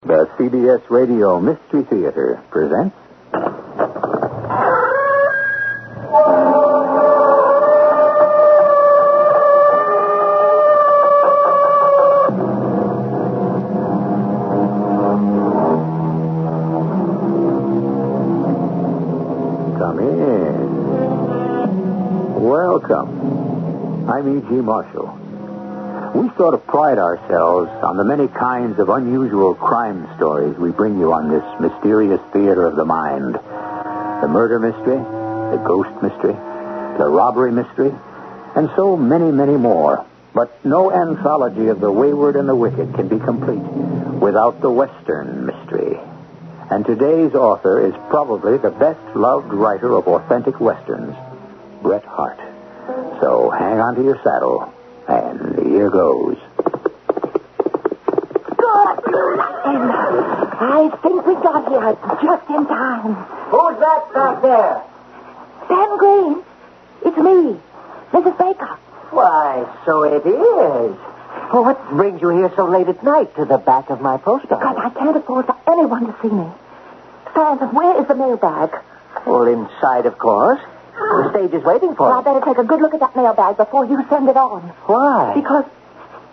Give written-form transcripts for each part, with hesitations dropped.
The CBS Radio Mystery Theater presents... Come in. Welcome. I'm E.G. Marshall. We sort of pride ourselves on the many kinds of unusual crime stories we bring you on this mysterious theater of the mind. The murder mystery, the ghost mystery, the robbery mystery, and so many, many more. But no anthology of the wayward and the wicked can be complete without the Western mystery. And today's author is probably the best-loved writer of authentic Westerns, Bret Harte. So hang on to your saddle. And here goes. Good. And I think we got here just in time. Who's that back there? Sam Green. It's me, Mrs. Baker. Why, so it is. Well, what brings you here so late at night to the back of my post office? Because I can't afford for anyone to see me. Sam, where is the mailbag? Well, inside, of course. The stage is waiting for Well, I you. better take a good look at that mailbag before you send it on. Why? Because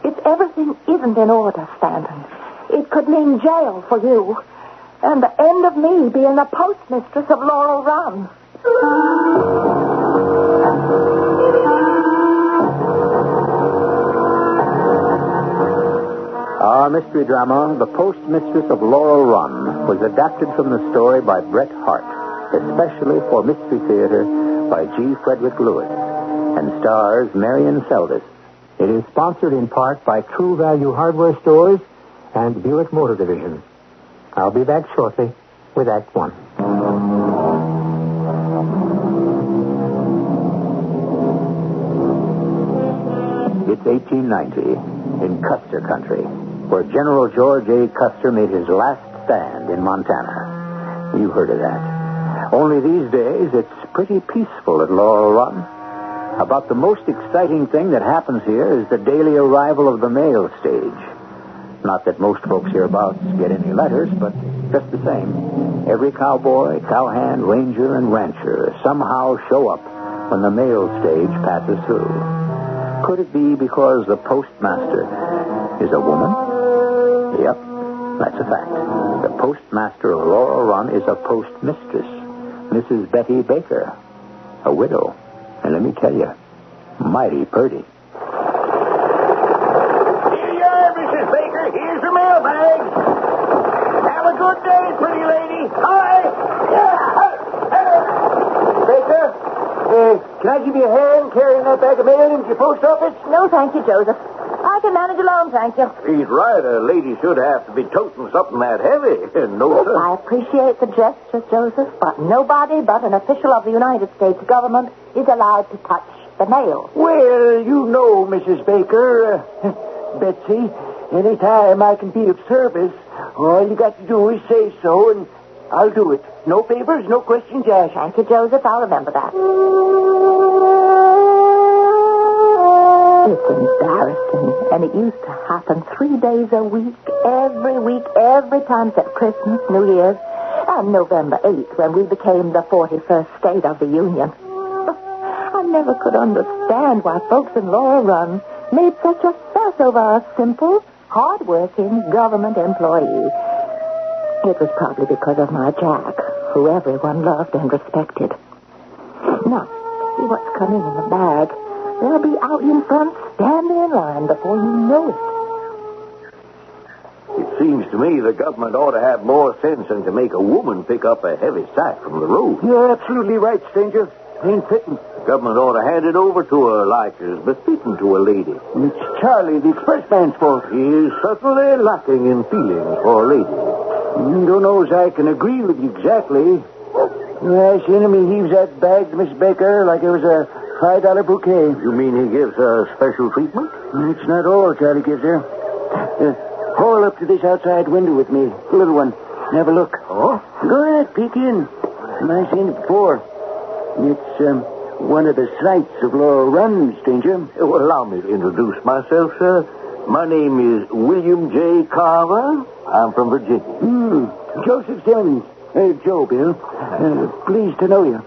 if everything isn't in order, Stanton, it could mean jail for you. And the end of me being the postmistress of Laurel Run. Our mystery drama, The Postmistress of Laurel Run, was adapted from the story by Bret Harte, especially for Mystery Theater by G. Frederick Lewis, and stars Marion Seldes. It is sponsored in part by True Value Hardware Stores and Buick Motor Division. I'll be back shortly with Act One. It's 1890 in Custer Country, where General George A. Custer made his last stand in Montana. You heard of that. Only these days, it's pretty peaceful at Laurel Run. About the most exciting thing that happens here is the daily arrival of the mail stage. Not that most folks hereabouts get any letters, but just the same, every cowboy, cowhand, ranger, and rancher somehow show up when the mail stage passes through. Could it be because the postmaster is a woman? Yep, that's a fact. The postmaster of Laurel Run is a postmistress, Mrs. Betty Baker, a widow. And let me tell you, mighty purty. Here you are, Mrs. Baker. Here's your mailbag. Have a good day, pretty lady. Hi. Baker, can I give you a hand carrying that bag of mail into your post office? No, thank you, Joseph. I can manage alone, thank you. He's right. A lady should have to be toting something that heavy. No, sir. I appreciate the gesture, Joseph, but nobody but an official of the United States government is allowed to touch the mail. Well, you know, Mrs. Baker, Betsy, any time I can be of service, all you got to do is say so, and I'll do it. No favors, no questions asked. Thank you, Joseph. I'll remember that. It's embarrassing, and it used to happen 3 days a week, every time except Christmas, New Year's, and November 8th, when we became the 41st state of the Union. I never could understand why folks in Laurel Run made such a fuss over a simple, hard-working government employee. It was probably because of my Jack, who everyone loved and respected. Now, see what's coming in the bag. They'll be out in front, standing in line before you know it. It seems to me the government ought to have more sense than to make a woman pick up a heavy sack from the road. You're absolutely right, stranger. Ain't fitting. The government ought to hand it over to her like it's befitting to a lady. It's Charlie, the expressman's fault. He is certainly lacking in feelings for a lady. Don't know as I can agree with you exactly. I seen him, he heaves that bag to Miss Baker like it was a $5 bouquet. You mean he gives her special treatment? It's not all Charlie gives her. Haul up to this outside window with me, little one, and have a look. Oh? Go ahead, peek in. I've seen it before. It's one of the sights of Laurel Run, stranger. Well, allow me to introduce myself, sir. My name is William J. Carver. I'm from Virginia. Joseph Simmons. Joe, Bill. Pleased to know you.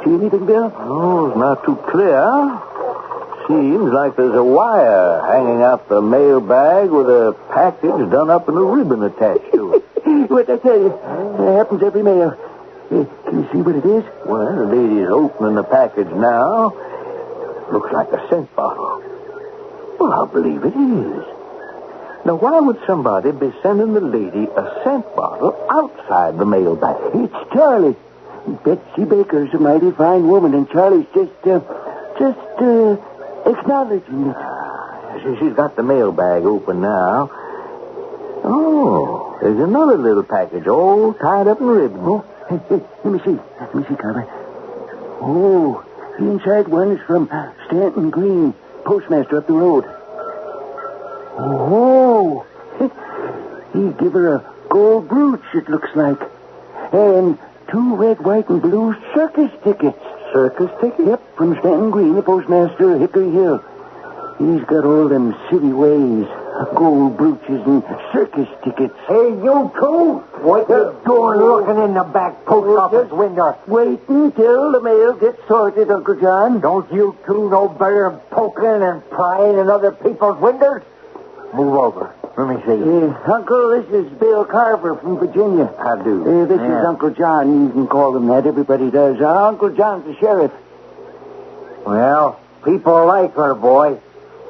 See anything, Bill? Oh, it's not too clear. Seems like there's a wire hanging out the mail bag with a package done up and a ribbon attached to it. What I tell you, it happens every mail. Can you see what it is? Well, the lady's opening the package now. Looks like a scent bottle. Well, I believe it is. Now, why would somebody be sending the lady a scent bottle outside the mail bag? It's Charlie. Betsy Baker's a mighty fine woman, and Charlie's just acknowledging it. She's got the mail bag open now. Oh, there's another little package all tied up in ribbon. Oh, hey, let me see, Carver. Oh, the inside one's from Stanton Green, postmaster up the road. Oh, he give her a gold brooch, it looks like. And 2 red, white, and blue circus tickets. Circus tickets? Yep, from Stanton Green, the postmaster of Hickory Hill. He's got all them city ways. Gold brooches and circus tickets. Hey, you two! What you doing looking in the back post office window? Waiting till the mail gets sorted, Uncle John. Don't you two know better than poking and prying in other people's windows? Move over. Let me see. Uncle, this is Bill Carver from Virginia. How do? This is Uncle John. You can call him that. Everybody does. Uncle John's the sheriff. Well, people like her, boy.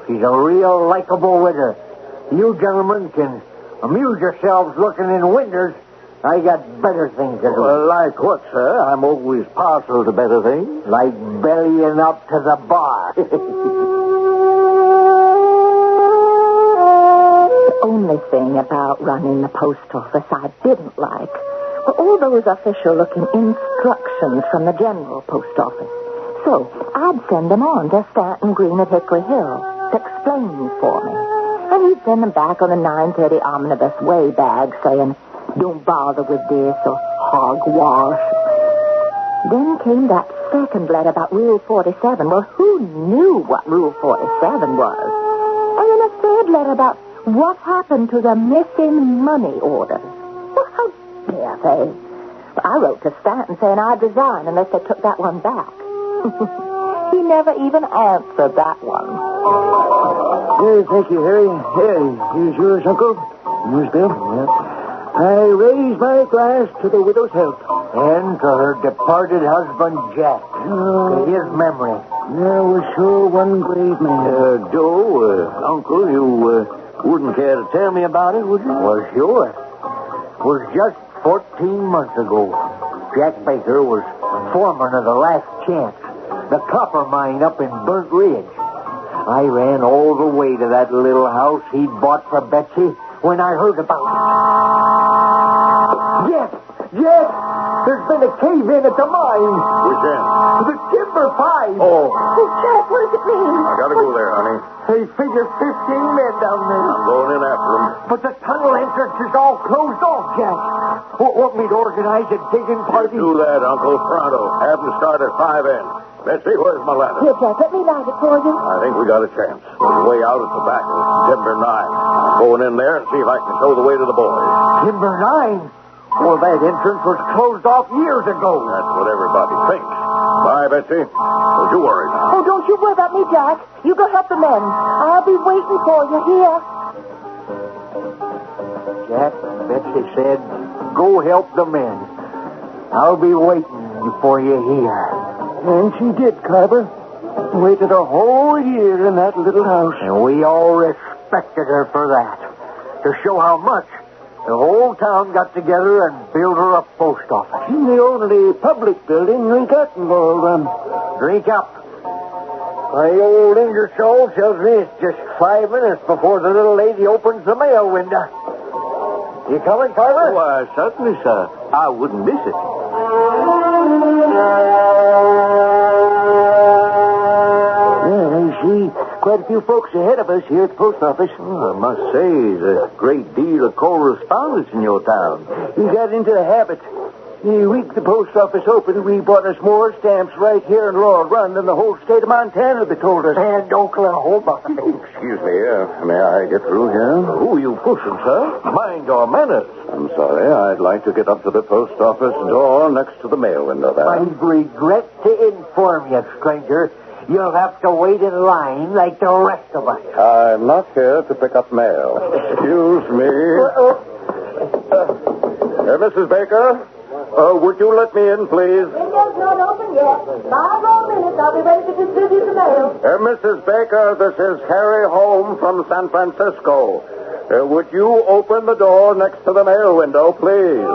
She's a real likable widder. You gentlemen can amuse yourselves looking in windows. I got better things to do. Well, like what, sir? I'm always partial to better things. Like bellying up to the bar. The only thing about running the post office I didn't like were all those official-looking instructions from the general post office. So I'd send them on to Stanton Green at Hickory Hill to explain for me. And he'd send them back on a 9:30 omnibus way bag saying, don't bother with this or hogwash. Then came that second letter about Rule 47. Well, who knew what Rule 47 was? And then a third letter about what happened to the missing money order. Well, how dare they? Well, I wrote to Stanton saying I'd resign unless they took that one back. He never even answered that one. Thank you, Harry. Here's yours, Uncle. Yours, Bill. Yep. I raise my glass to the widow's health. And to her departed husband, Jack. To his memory. There was sure one brave man. Joe, Uncle, you wouldn't care to tell me about it, would you? Well, sure. It was just 14 months ago. Jack Baker was foreman of the Last Chance, the copper mine up in Burnt Ridge. I ran all the way to that little house he'd bought for Betsy when I heard about it. Yes! There's been a cave-in at the mine. Which end? The Timber 5. Oh. Jack, what does it mean? I gotta go there, honey. They figure 15 men down there. I'm going in after them. But the tunnel entrance is all closed off, Jack. Want me to organize a digging party? Do that, Uncle. Pronto. Have them start at 5 N. Betsy, where's my ladder? Here, Jack, let me light it for you. I think we got a chance. There's a way out at the back of Timber 9. I'm going in there and see if I can show the way to the boys. Timber 9? Well, that entrance was closed off years ago. That's what everybody thinks. Bye, Betsy. Don't you worry now. Oh, don't you worry about me, Jack. You go help the men. I'll be waiting for you here. Jack, Betsy said, go help the men. I'll be waiting for you here. And she did, Carver. Waited a whole year in that little house. And we all respected her for that. To show how much, the whole town got together and built her a post office. The only public building we got in Laurel. Drink up. My old Ingersoll tells me it's just 5 minutes before the little lady opens the mail window. You coming, Carver? Why, certainly, sir. I wouldn't miss it. I see quite a few folks ahead of us here at the post office. Well, I must say, there's a great deal of correspondence in your town. You got into the habit. The week the post office opened, we bought us more stamps right here in Laurel Run than the whole state of Montana, they told us. And Oklahoma. Excuse me, may I get through here? Who are you pushing, sir? Mind your manners. I'm sorry, I'd like to get up to the post office door next to the mail window there. I regret to inform you, stranger, you'll have to wait in line like the rest of us. I'm not here to pick up mail. Excuse me. Mrs. Baker, would you let me in, please? Window's not open yet. 5 more minutes. I'll be ready to distribute the mail. Mrs. Baker, this is Harry Holm from San Francisco. Would you open the door next to the mail window, please?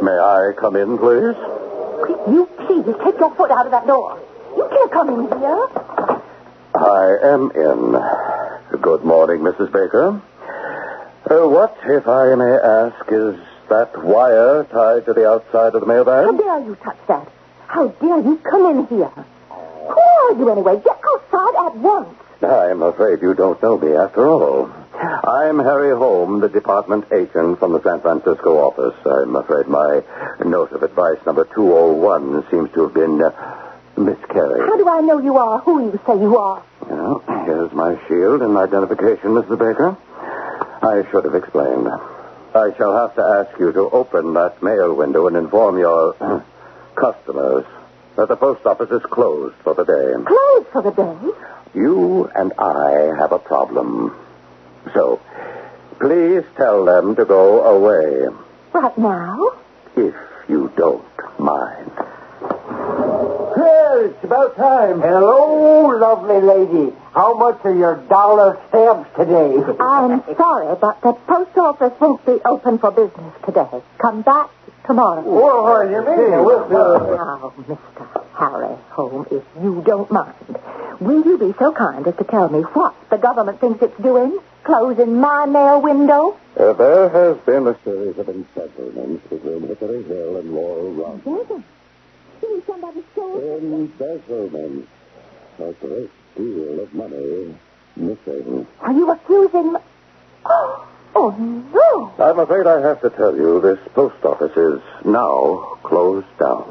May I come in, please? You please take your foot out of that door. You can't come in here. I am in. Good morning, Mrs. Baker. What, if I may ask, is that wire tied to the outside of the mailbag? How dare you touch that? How dare you come in here? Who are you anyway? Get outside at once. I'm afraid you don't know me after all. I'm Harry Holm, the department agent from the San Francisco office. I'm afraid my note of advice number 201 seems to have been miscarried. How do I know you are who you say you are? Well, here's my shield and identification, Mrs. Baker. I should have explained. I shall have to ask you to open that mail window and inform your customers that the post office is closed for the day. Closed for the day? You and I have a problem. So, please tell them to go away. Right now? If you don't mind. Well, it's about time. Hello, lovely lady. How much are your dollar stamps today? I'm sorry, but the post office won't be open for business today. Come back tomorrow. Oh, what do you mean? Now, Mr. Harry Holm, if you don't mind, will you be so kind as to tell me what the government thinks it's doing? Closing my mail window? There has been a series of embezzlements between Hickory Hill and Laurel Run. Somebody stole Embezzlement. A great deal of money missing. Are you accusing me? Oh, no. I'm afraid I have to tell you this post office is now closed down.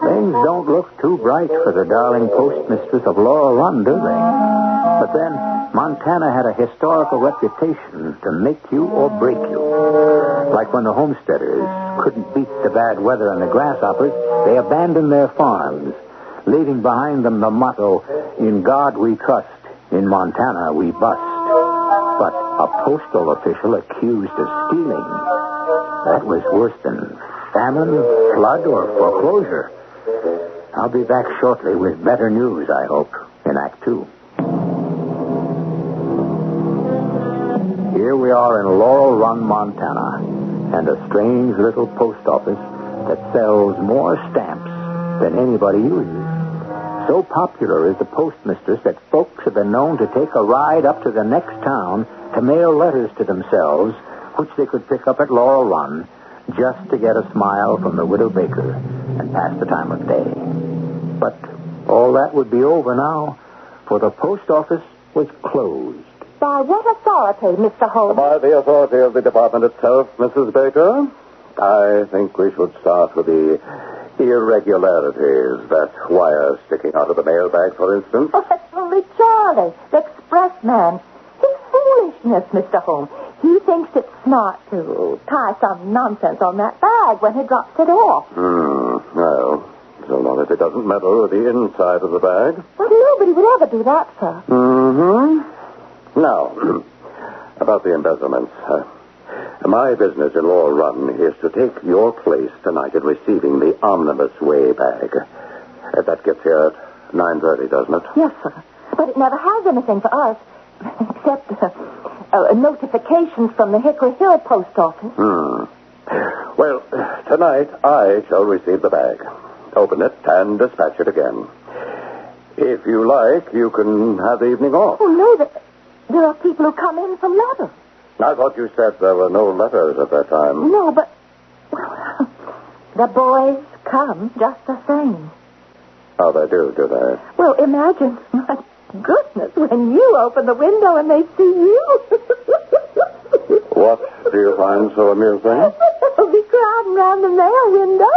Things don't look too bright for the darling postmistress of Laurel Run, do they? But then, Montana had a historical reputation to make you or break you. Like when the homesteaders couldn't beat the bad weather and the grasshoppers, they abandoned their farms, leaving behind them the motto, "In God we trust, in Montana we bust." But a postal official accused of stealing, that was worse than famine, flood, or foreclosure. I'll be back shortly with better news, I hope, in Act 2. Here we are in Laurel Run, Montana, and a strange little post office that sells more stamps than anybody uses. So popular is the postmistress that folks have been known to take a ride up to the next town to mail letters to themselves, which they could pick up at Laurel Run, just to get a smile from the widow Baker and pass the time of day. But all that would be over now, for the post office was closed. By what authority, Mr. Holmes? By the authority of the department itself, Mrs. Baker. I think we should start with the irregularities. That wire sticking out of the mailbag, for instance. Oh, that's only Charlie, the express man. His foolishness, Mr. Holmes. He thinks it's smart to tie some nonsense on that bag when he drops it off. Well, so long as it doesn't meddle with the inside of the bag. Well, nobody would ever do that, sir. Now, about the embezzlements. My business in Laurel Run is to take your place tonight in receiving the Omnibus Way bag. That gets here at 9:30, doesn't it? Yes, sir. But it never has anything for us, except notifications from the Hickory Hill post office. Well, tonight I shall receive the bag, open it, and dispatch it again. If you like, you can have the evening off. Oh, no, there are people who come in for letters. I thought you said there were no letters at that time. No, but, well, the boys come just the same. Oh, they do they? Well, imagine my goodness, when you open the window and they see you. What do you find so amusing? They'll be crowding round the mail window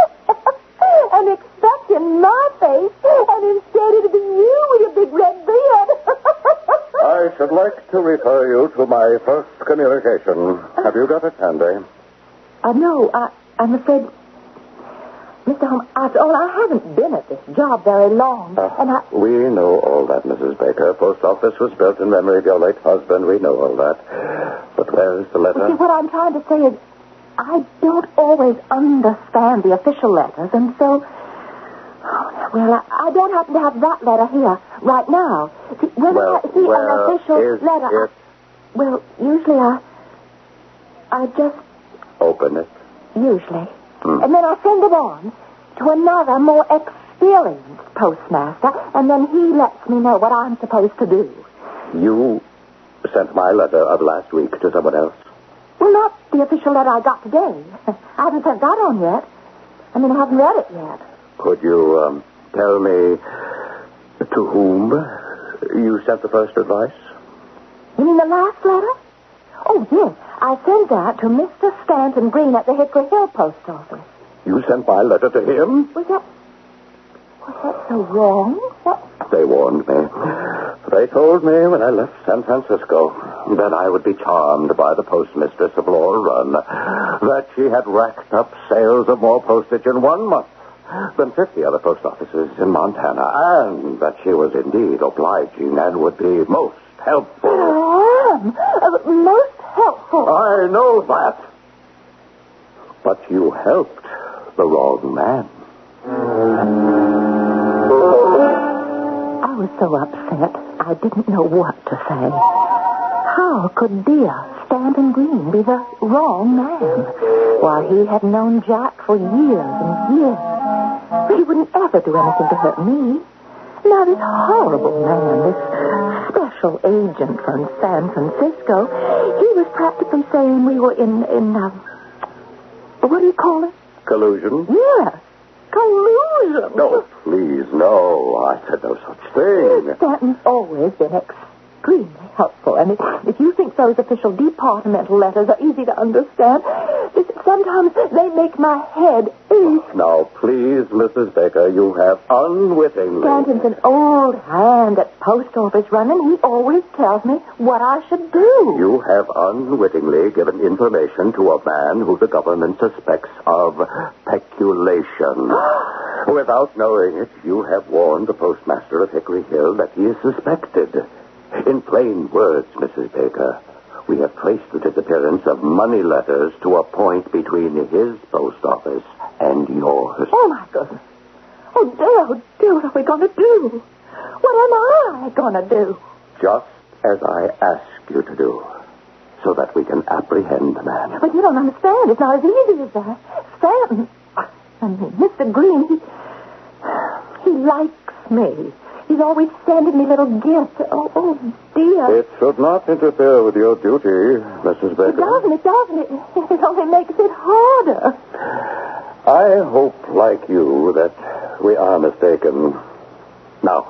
and expecting my face, and instead it'll be you with your big red beard. I should like to refer you to my first communication. Have you got it handy? No, I'm afraid, Mr. Holmes, after all, I haven't been at this job very long, and We know all that, Mrs. Baker. Post office was built in memory of your late husband. We know all that. But where is the letter? See, what I'm trying to say is, I don't always understand the official letters, and so, well, I don't happen to have that letter here right now. See, when I see an official letter, well, usually I just open it. Usually. And then I send it on to another, more experienced postmaster, and then he lets me know what I'm supposed to do. You sent my letter of last week to someone else? Well, not the official letter I got today. I haven't sent that on yet. I mean, I haven't read it yet. Could you tell me to whom you sent the first advice? You mean the last letter? Oh, yes. I sent that to Mr. Stanton Green at the Hickory Hill post office. You sent my letter to him? Was that so wrong? What? They warned me. They told me when I left San Francisco that I would be charmed by the postmistress of Laurel Run, that she had racked up sales of more postage in 1 month than 50 other post offices in Montana, and that she was indeed obliging and would be most helpful. I am. Most helpful. I know that. But you helped the wrong man. I was so upset, I didn't know what to say. How could dear Stanton Green be the wrong man, while he had known Jack for years and years? He wouldn't ever do anything to hurt me. Now, this horrible man, this special agent from San Francisco, he was practically saying we were in what do you call it? Collusion? Yes, collusion. No, please, no. I said no such thing. Stanton's always been extremely helpful, and if you think those official departmental letters are easy to understand, sometimes they make my head ache. Now, please, Mrs. Baker, you have unwittingly... Stanton's an old hand at post office running. He always tells me what I should do. You have unwittingly given information to a man who the government suspects of peculation. Without knowing it, you have warned the postmaster of Hickory Hill that he is suspected. In plain words, Mrs. Baker, we have traced the disappearance of money letters to a point between his post office and yours. Oh, my goodness. Oh, dear, what are we going to do? What am I going to do? Just as I ask you to do, so that we can apprehend the man. But you don't understand. It's not as easy as that. Stanton, I mean, Mr. Green, he likes me. He's always sending me little gifts. Oh, dear. It should not interfere with your duty, Mrs. Baker. It doesn't. It only makes it harder. I hope, like you, that we are mistaken. Now,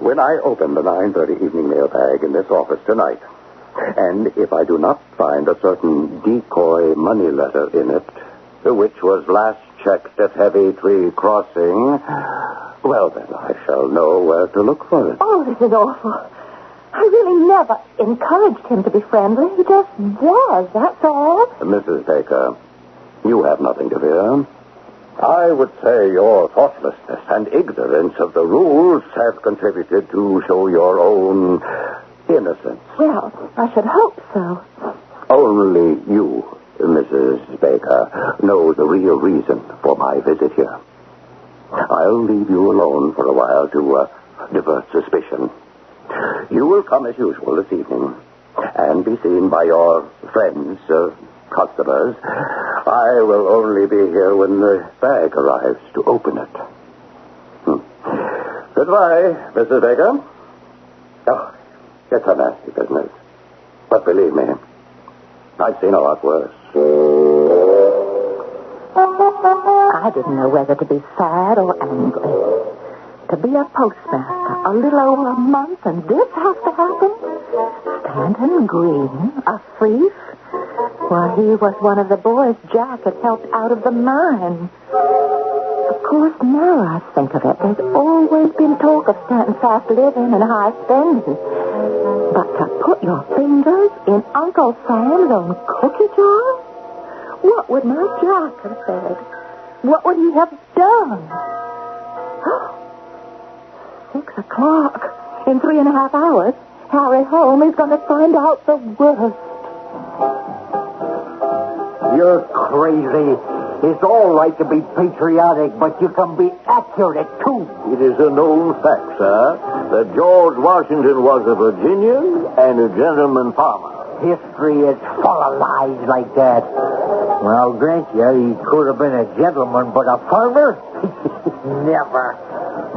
when I open the 9:30 evening mail bag in this office tonight, and if I do not find a certain decoy money letter in it, which was last checked at Heavy Tree Crossing, well, then I shall know where to look for it. Oh, this is awful. I really never encouraged him to be friendly. He just was, that's all. Mrs. Baker, you have nothing to fear. I would say your thoughtlessness and ignorance of the rules have contributed to show your own innocence. Well, I should hope so. Only you, Mrs. Baker, know the real reason for my visit here. I'll leave you alone for a while to divert suspicion. You will come as usual this evening and be seen by your friends, customers. I will only be here when the bag arrives to open it. Goodbye, Mrs. Baker. Oh, it's a nasty business. But believe me, I've seen a lot worse. I didn't know whether to be sad or angry. to be a postmaster a little over a month, and this has to happen? Stanton Green, a thief? Why, he was one of the boys Jack had helped out of the mine. Of course, now I think of it, there's always been talk of Stanton's fast living and high spending. But to put your fingers in Uncle Sam's own cookie jar? What would my Jack have said? What would he have done? 6 o'clock. In 3.5 hours, Harry Holmes is going to find out the worst. You're crazy. It's all right to be patriotic, but you can be accurate, too. It is a known fact, sir, that George Washington was a Virginian and a gentleman farmer. History is full of lies like that. Well, I'll grant you, he could have been a gentleman, but a farmer? Never.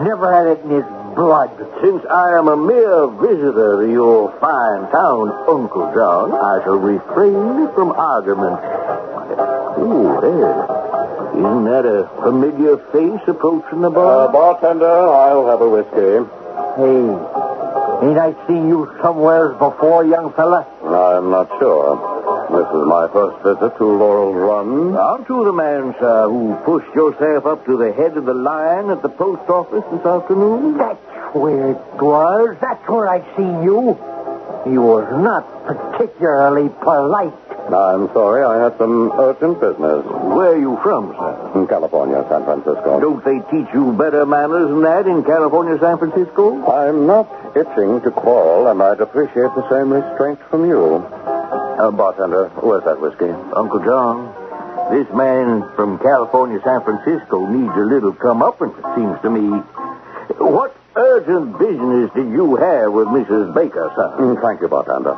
Never had it in his blood. Since I am a mere visitor to your fine town, Uncle John, I shall refrain from argument. Ooh, there. Isn't that a familiar face approaching the bar? Bartender, I'll have a whiskey. Hey, ain't I seen you somewheres before, young fella? I'm not sure. This is my first visit to Laurel's Run. Aren't you the man, sir, who pushed yourself up to the head of the line at the post office this afternoon? That's where it was. That's where I seen you. You was not particularly polite. I'm sorry, I had some urgent business. Where are you from, sir? In California, San Francisco. Don't they teach you better manners than that in California, San Francisco? I'm not itching to quarrel, and I'd appreciate the same restraint from you. Bartender, where's that whiskey? Uncle John, this man from California, San Francisco needs a little comeuppance, it seems to me. What urgent business did you have with Mrs. Baker, sir? Thank you, Bartender.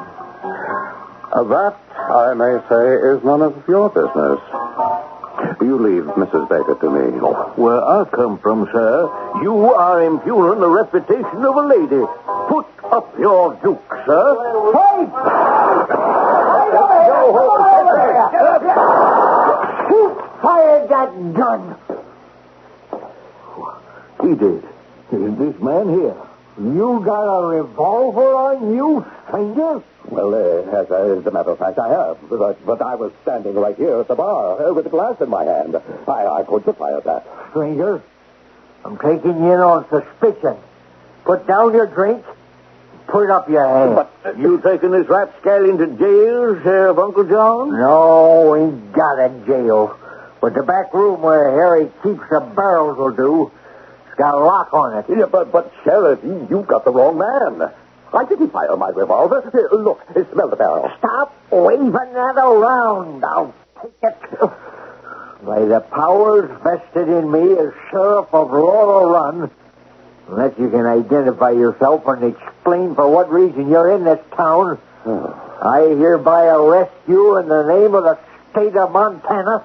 That, I may say, is none of your business. You leave Mrs. Baker to me. Where I come from, sir, you are impugning the reputation of a lady. Put up your duke, sir. Hey! Who fired that gun? He did. This man here. You got a revolver on you, stranger? Well, as a matter of fact, I have. But I was standing right here at the bar with a glass in my hand. I couldn't have fired that. Stranger, I'm taking you in on suspicion. Put down your drink. Put up your hand. But you taking this rapscallion to jail, Sheriff Uncle John? No, ain't got a jail. But the back room where Harry keeps the barrels will do. It's got a lock on it. Yeah, but Sheriff, you've got the wrong man. I didn't fire my revolver. Here, look, smell the barrel. Stop waving that around. I'll take it. By the powers vested in me as Sheriff of Laurel Run, unless you can identify yourself and explain for what reason you're in this town, I hereby arrest you in the name of the state of Montana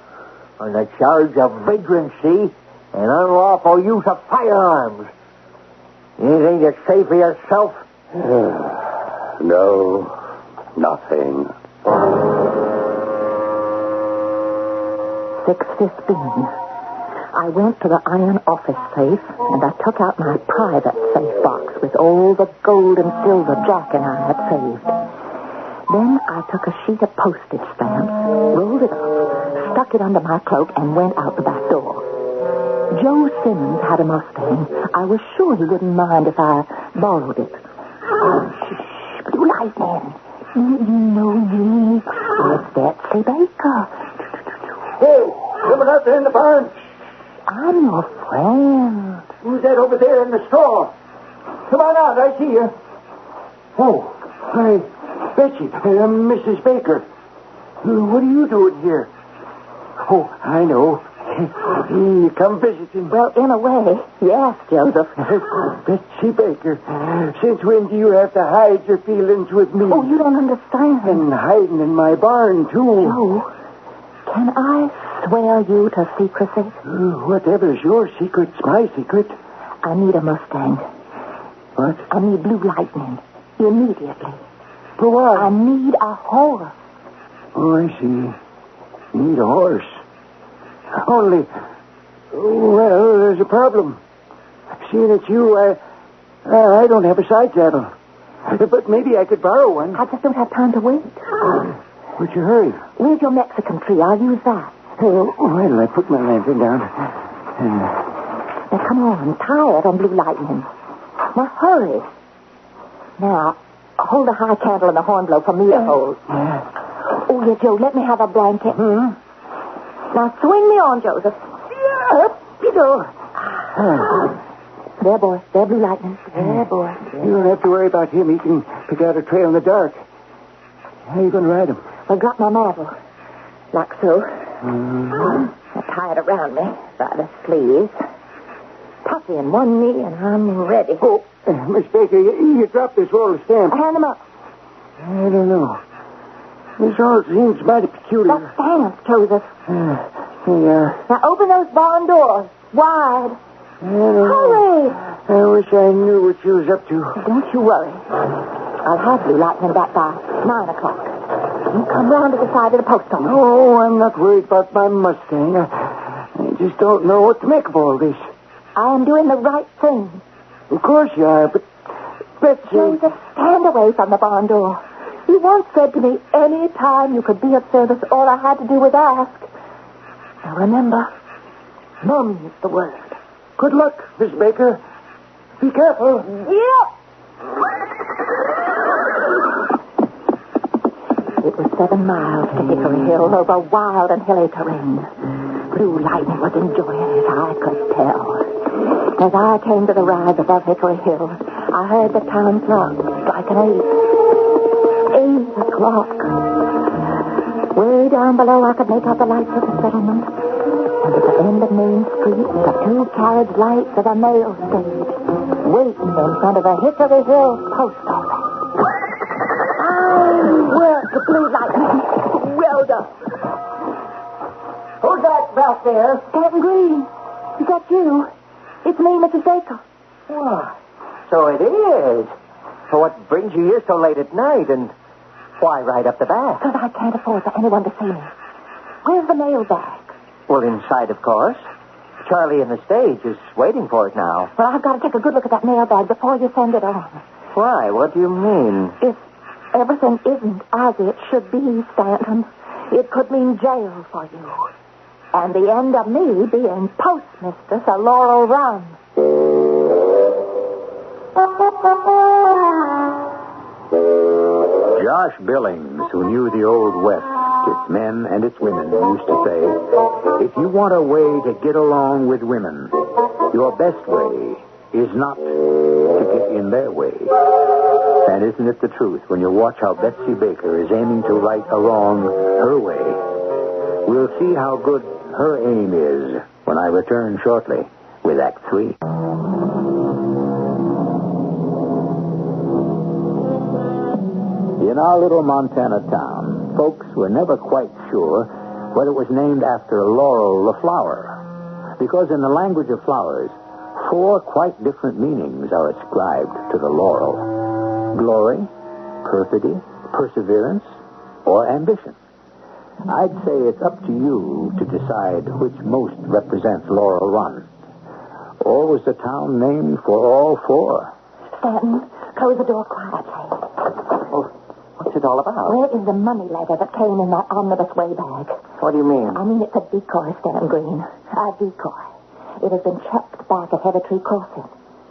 on the charge of vagrancy and unlawful use of firearms. Anything to say for yourself? No, nothing. 6:15. I went to the iron office safe, and I took out my private safe box with all the gold and silver Jack and I had saved. Then I took a sheet of postage stamps, rolled it up, stuck it under my cloak, and went out the back door. Joe Simmons had a Mustang. I was sure he wouldn't mind if I borrowed it. Shh, Blue Lightning. You know me. It's Betsy Baker. Hey, someone out there in the barn. I'm your friend. Who's that over there in the straw? Come on out, I see you. Oh, hi, Betsy, Mrs. Baker. What are you doing here? Oh, I know. You come visiting. Well, in a way, yes, Joseph. Betsy Baker, since when do you have to hide your feelings with me? Oh, you don't understand. And hiding in my barn, too. Joe, can I swear you to secrecy? Whatever's your secret's my secret. I need a Mustang. What? I need Blue Lightning. Immediately. For what? I need a horse. Oh, I see. You need a horse. Only, well, there's a problem. seeing it's you, I don't have a side saddle. But maybe I could borrow one. I just don't have time to wait. Would you hurry? Where's your Mexican tree? I'll use that. Oh, why did I put my lantern down? Now, come on. Tie it on Blue Lightning. Now, hurry. Now, hold the high candle in the horn blow for me to hold. Oh, yeah, Joe, let me have a blanket. Now, swing me on, Joseph. Yeah, up you go. There, boy. There, Blue Lightning. There, boy. You don't have to worry about him. He can pick out a trail in the dark. How are you going to ride him? I'll drop my mantle. Like so. I tie it around me by the sleeves. Puffy in one knee, and I'm ready. Oh, Miss Baker, you dropped this roll of stamps. Hand them up. I don't know. This all seems mighty peculiar. The stamps, Joseph. Yeah. Now, open those barn doors. Wide. I don't know. Hurry. I wish I knew what you was up to. Don't you worry. I'll have Blue Lightning back by 9 o'clock. You come round to the side of the post office. No, I'm not worried about my Mustang. I just don't know what to make of all this. I am doing the right thing. Of course you are, but Betsy... Joseph, stand away from the barn door. You once said to me, any time you could be of service, all I had to do was ask. Now remember, mum's the word. Good luck, Miss Baker. Be careful. Yep. It was 7 miles to Hickory Hill over wild and hilly terrain. Blue Lightning was enjoying it, I could tell. As I came to the rise above Hickory Hill, I heard the town clock striking 8. 8 o'clock. Way down below, I could make out the lights of the settlement. And at the end of Main Street, the 2 carriage lights of a mail stage, waiting in front of the Hickory Hill post office. Work, the Blue Lightning. Well done. Who's that back there? Captain Green, is that you? It's me, Mrs. Baker. Oh, so it is. So what brings you here so late at night, and why right up the back? Because I can't afford for anyone to see me. Where's the mail bag? Well, inside, of course. Charlie in the stage is waiting for it now. Well, I've got to take a good look at that mail bag before you send it on. Why? What do you mean? If everything isn't as it should be, Stanton, it could mean jail for you. And the end of me being postmistress of Laurel Run. Josh Billings, who knew the Old West, its men and its women, used to say, if you want a way to get along with women, your best way is not to get in their way. And isn't it the truth when you watch how Betsy Baker is aiming to right a wrong her way? We'll see how good her aim is when I return shortly with Act 3. In our little Montana town, folks were never quite sure whether it was named after Laurel the flower. Because in the language of flowers, 4 quite different meanings are ascribed to the laurel. Glory, perfidy, perseverance, or ambition. I'd say it's up to you to decide which most represents Laurel Run. Or was the town named for all 4? Stanton, close the door quietly. Oh, what's it all about? Where is the money letter that came in that omnibus way bag? What do you mean? I mean, it's a decoy, Stanton Green. A decoy. It has been checked back at Heather Tree Crossing.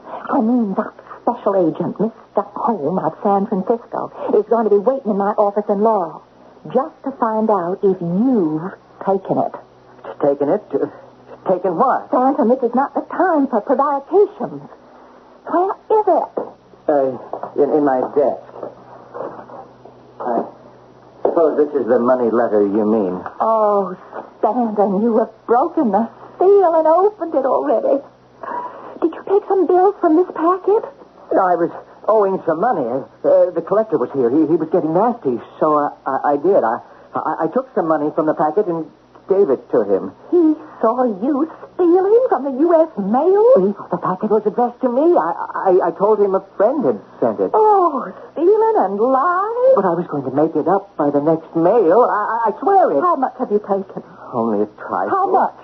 I mean, that special agent, Mr. Holm of San Francisco, is going to be waiting in my office in Laurel just to find out if you've taken it. Taken it? Taken what? Stanton, this is not the time for prevarications. Where is it? In my desk. I suppose this is the money letter you mean. Oh, Stanton, you have broken the seal and opened it already. Did you take some bills from this packet? No, I was owing some money. The collector was here. He was getting nasty, so I did. I took some money from the packet and gave it to him. He saw you stealing from the U.S. mail? He thought the packet was addressed to me. I told him a friend had sent it. Oh, stealing and lying? But I was going to make it up by the next mail. I swear it. How much have you taken? Only a trifle. How much?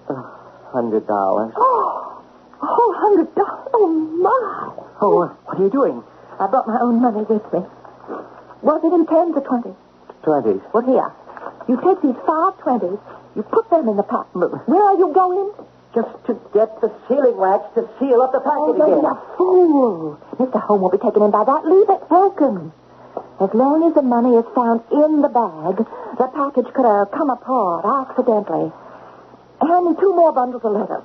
$100. Oh, A whole $100. Oh, my. Oh, what are you doing? I brought my own money with me. Was it in 10s or 20s? 20s. Well, here. You take these 5 20s, you put them in the pack. Where are you going? Just to get the sealing wax to seal up the Oh, packet you're again. a fool. Mr. Holmes won't be taken in by that. Leave it broken. As long as the money is found in the bag, the package could have come apart accidentally. Hand me 2 more bundles of letters.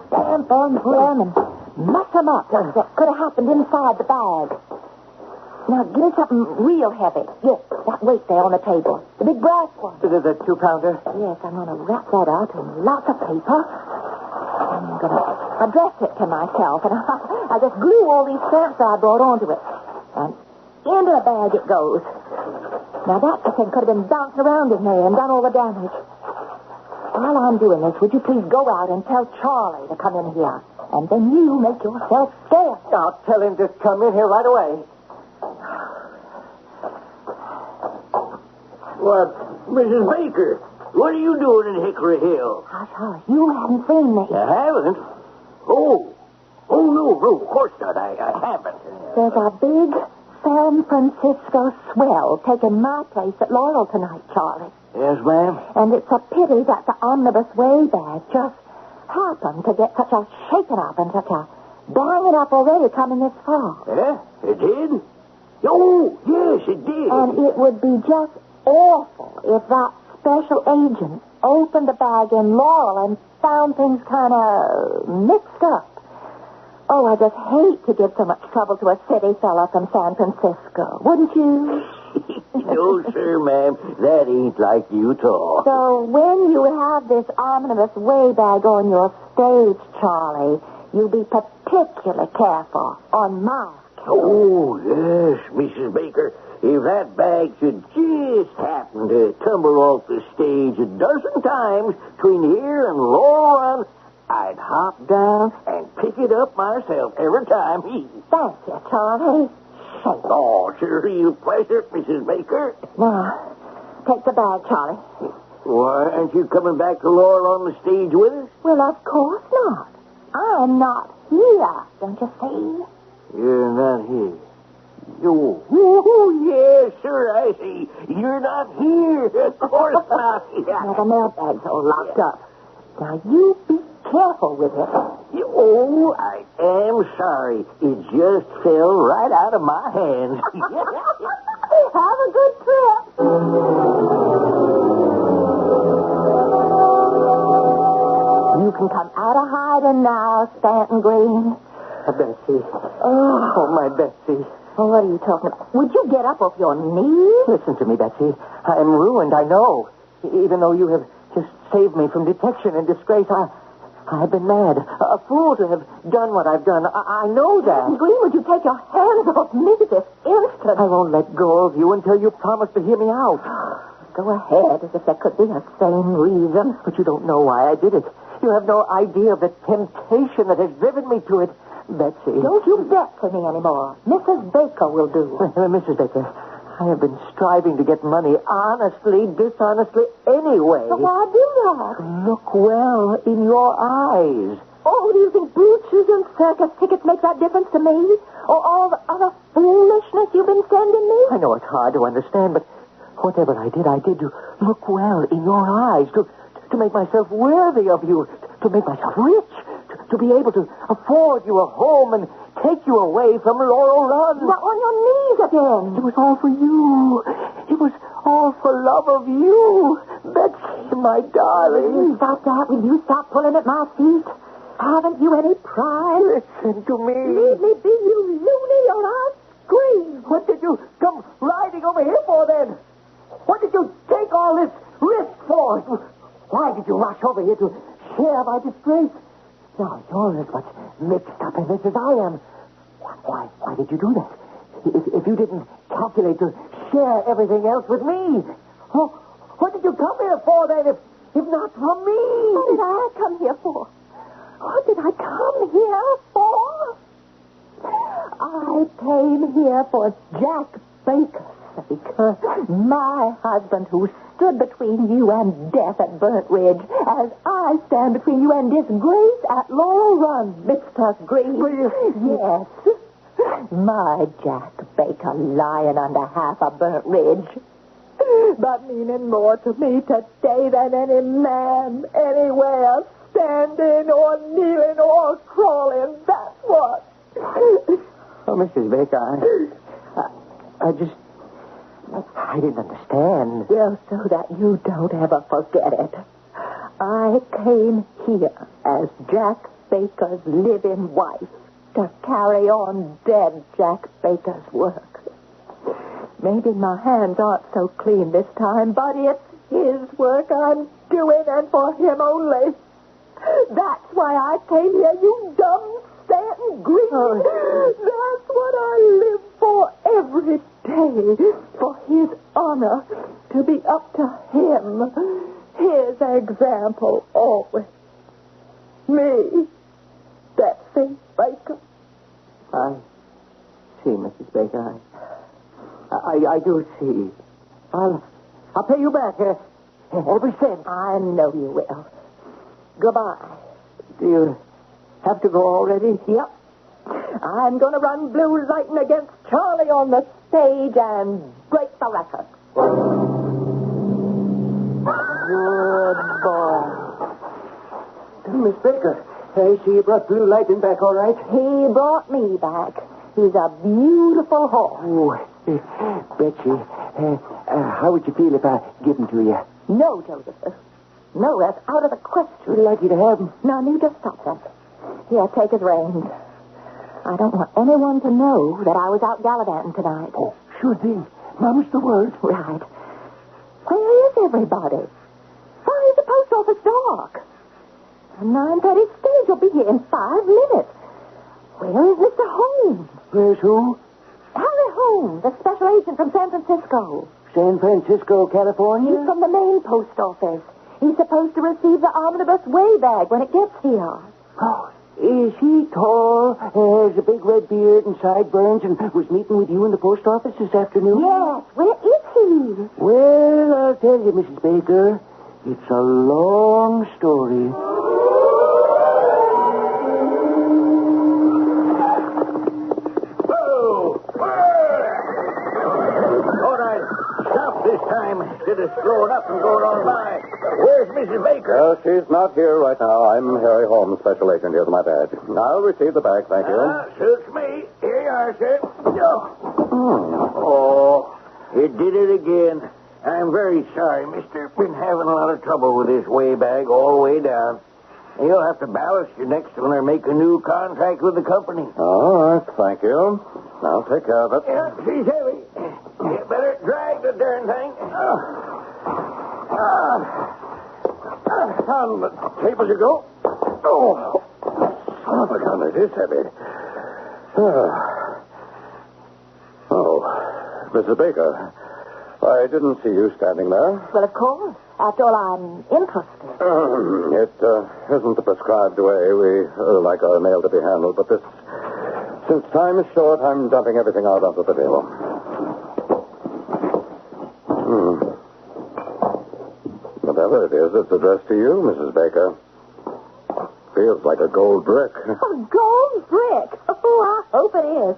Stamp them, put them, and muss them up. That could have happened inside the bag. Now, give me something real heavy. Yes, that weight there on the table. The big brass one. The 2-pounder? Yes, I'm going to wrap that up in lots of paper. I'm going to address it to myself, and I just glue all these stamps that I brought onto it. And into the bag it goes. Now, that thing could have been bouncing around in there and done all the damage. While I'm doing this, would you please go out and tell Charlie to come in here? And then you make yourself scarce. I'll tell him to come in here right away. What, Mrs. Baker, what are you doing in Hickory Hill? Hush, you haven't seen me. I haven't. Oh, no, of course not. I haven't. There's a big San Francisco swell taking my place at Laurel tonight, Charlie. Yes, ma'am? And it's a pity that the omnibus way bag just happened to get such a shaking up and such a banging up already coming this far. Yeah, it did? Oh, yes, it did. And it would be just awful if that special agent opened the bag in Laurel and found things kind of mixed up. Oh, I just hate to give so much trouble to a city fella from San Francisco, wouldn't you? No, sir, ma'am. That ain't like you at all. So when you have this omnibus way bag on your stage, Charlie, you be particularly careful on my account. Oh, yes, Mrs. Baker. If that bag should just happen to tumble off the stage a dozen times between here and Laurel Run, I'd hop down and pick it up myself every time. Thank you, Charlie. Oh, sure, real pleasure, Mrs. Baker. Now, take the bag, Charlie. Why, aren't you coming back to Laurel on the stage with us? Well, of course not. I'm not here, don't you see? You're not here. Oh, yes, sir, I see. You're not here. Of course not. Now, the mailbag's all locked up. Now, you be careful with it. Oh, I am sorry. It just fell right out of my hands. Have a good trip. You can come out of hiding now, Stanton Green. Betsy. Oh, my Betsy. Well, what are you talking about? Would you get up off your knees? Listen to me, Betsy. I am ruined, I know. Even though you have just saved me from detection and disgrace, I have been mad. A fool to have done what I've done. I know that. Green, would you take your hands off me this instant? I won't let go of you until you promise to hear me out. Go ahead, as if there could be a sane reason. But you don't know why I did it. You have no idea of the temptation that has driven me to it. Betsy. Don't you bet to me anymore. Mrs. Baker will do. Mrs. Baker, I have been striving to get money honestly, dishonestly, anyway. But why do that? Look well in your eyes. Oh, do you think brooches and circus tickets make that difference to me? Or all the other foolishness you've been sending me? I know it's hard to understand, but whatever I did to look well in your eyes, to make myself worthy of you, to make myself rich, to be able to afford you a home and take you away from Laurel Run. Now on your knees again. It was all for you. It was all for love of you. Betsy, my darling. Stop that. Will you stop pulling at my feet? Haven't you any pride? Listen to me. Leave me be, you loony, or I'll scream. What did you come riding over here for, then? What did you take all this risk for? Why did you rush over here to share my disgrace? Now, you're as much mixed up in this as I am. Why did you do that? If you didn't calculate to share everything else with me, what did you come here for, then, if not for me? What did I come here for? What did I come here for? I came here for Jack Baker's sake. My husband who stood stood between you and death at Burnt Ridge as I stand between you and disgrace at Laurel Run, Mr. Green. Yes. My Jack Baker lying under half a Burnt Ridge. But meaning more to me today than any man anywhere, standing or kneeling or crawling. That's what. Oh, Mrs. Baker, I didn't understand. Well, so that you don't ever forget it. I came here as Jack Baker's living wife to carry on dead Jack Baker's work. Maybe my hands aren't so clean this time, but it's his work I'm doing and for him only. That's why I came here, you dumb Stanton Green. That's what I live for every day, for his honor, to be up to him, his example always. Me, Betsy Baker. I see, Mrs. Baker. I do see. I'll pay you back every cent. I know you will. Goodbye. Do you have to go already? Yep. I'm going to run Blue Lightning against Charlie on the stage and break the record. Miss Good boy. Baker, I see you brought Blue Lightning back all right. He brought me back. He's a beautiful horse. Oh, Betsy, how would you feel if I give him to you? No, Joseph. No, that's out of the question. Would you like you to have him? Now, you just stop that. Here, take his reins. I don't want anyone to know that I was out gallivanting tonight. Oh, sure thing. Mama's the word. Right. Where is everybody? Why is the post office dark? The 9:30 stage will be here in 5 minutes. Where is Mr. Holmes? Where's who? Harry Holmes, the special agent from San Francisco. San Francisco, California? He's from the main post office. He's supposed to receive the omnibus way bag when it gets here. Oh, is he tall, has a big red beard and sideburns, and was meeting with you in the post office this afternoon? Yes, where is he? Well, I'll tell you, Mrs. Baker, it's a long story. This time, instead of slowing up and going on by. Where's Mrs. Baker? She's not here right now. I'm Harry Holmes, special agent. Here's my badge. I'll receive the bag, thank you. Suits me. Here you are, sir. Oh, it did it again. I'm very sorry, mister. Been having a lot of trouble with this way bag all the way down. You'll have to ballast your next when I make a new contract with the company. All right, thank you. I'll take care of it. Yeah, she's heavy. You better drag the darn thing. On the table you go. Oh, son of a gun, it is heavy. Oh, Mrs. Baker, I didn't see you standing there. Well, of course. After all, I'm interested. It isn't the prescribed way. We like our mail to be handled, but since time is short, I'm dumping everything out onto the table. Whatever it is, it's addressed to you, Mrs. Baker. Feels like a gold brick. A gold brick? Oh, I hope it is.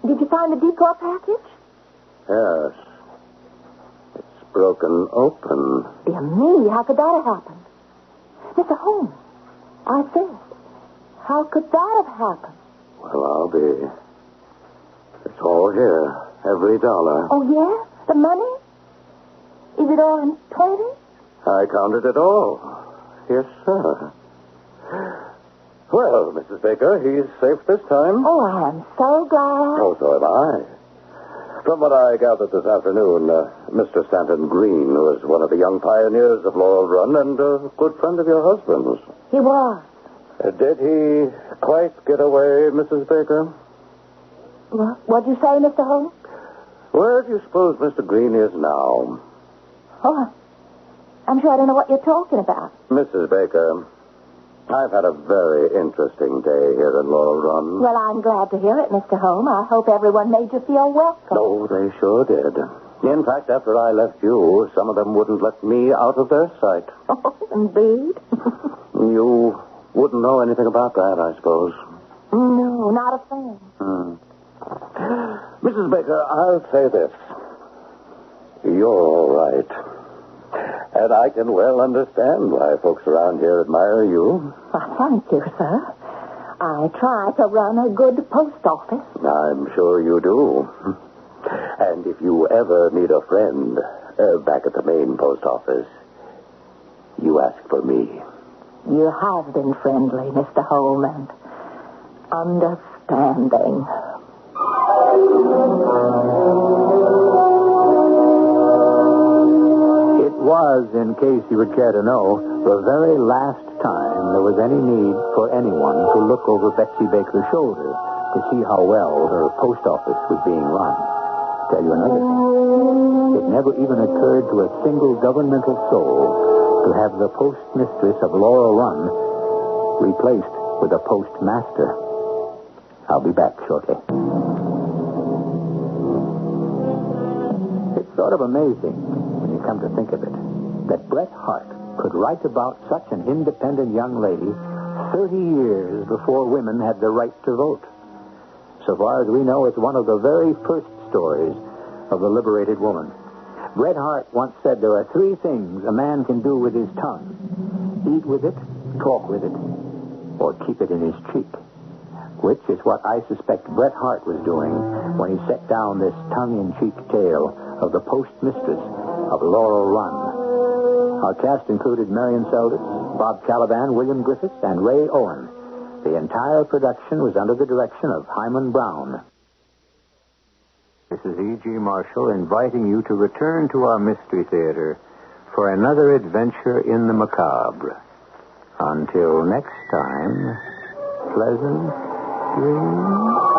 Did you find the decor package? Yes. It's broken open. Dear me, how could that have happened? Mr. Holmes, I said, how could that have happened? Well, it's all here. Every dollar. Oh, yeah? The money? Is it all in 20? I counted it all. Yes, sir. Well, Mrs. Baker, he's safe this time. Oh, I am so glad. Oh, so am I. From what I gathered this afternoon, Mr. Stanton Green was one of the young pioneers of Laurel Run and a good friend of your husband's. He was. Did he quite get away, Mrs. Baker? What'd you say, Mr. Holmes? Where do you suppose Mr. Green is now? Oh, I'm sure I don't know what you're talking about. Mrs. Baker, I've had a very interesting day here in Laurel Run. Well, I'm glad to hear it, Mr. Holmes. I hope everyone made you feel welcome. Oh, they sure did. In fact, after I left you, some of them wouldn't let me out of their sight. Oh, indeed. You wouldn't know anything about that, I suppose. No, not a thing. Mrs. Baker, I'll say this. You're all right. And I can well understand why folks around here admire you. Well, thank you, sir. I try to run a good post office. I'm sure you do. And if you ever need a friend back at the main post office, you ask for me. You have been friendly, Mr. Holman. Understanding. It was, in case you would care to know, the very last time there was any need for anyone to look over Betsy Baker's shoulder to see how well her post office was being run. Tell you another thing. It never even occurred to a single governmental soul to have the postmistress of Laurel Run replaced with a postmaster. I'll be back shortly. It's sort of amazing, when you come to think of it, that Bret Harte could write about such an independent young lady 30 years before women had the right to vote. So far as we know, it's one of the very first stories of the liberated woman. Bret Harte once said there are 3 things a man can do with his tongue: eat with it, talk with it, or keep it in his cheek. Which is what I suspect Bret Harte was doing when he set down this tongue-in-cheek tale of the postmistress of Laurel Run. Our cast included Marion Seldes, Bob Caliban, William Griffiths, and Ray Owen. The entire production was under the direction of Hyman Brown. This is E.G. Marshall inviting you to return to our Mystery Theater for another adventure in the macabre. Until next time, pleasant dreams.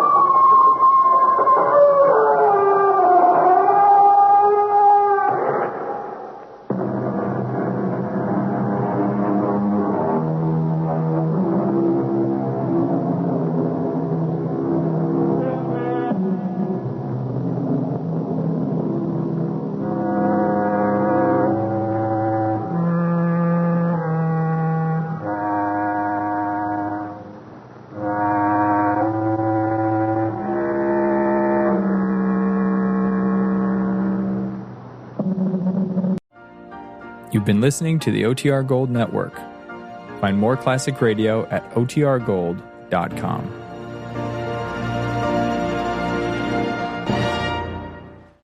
You've been listening to the OTR Gold Network. Find more classic radio at otrgold.com.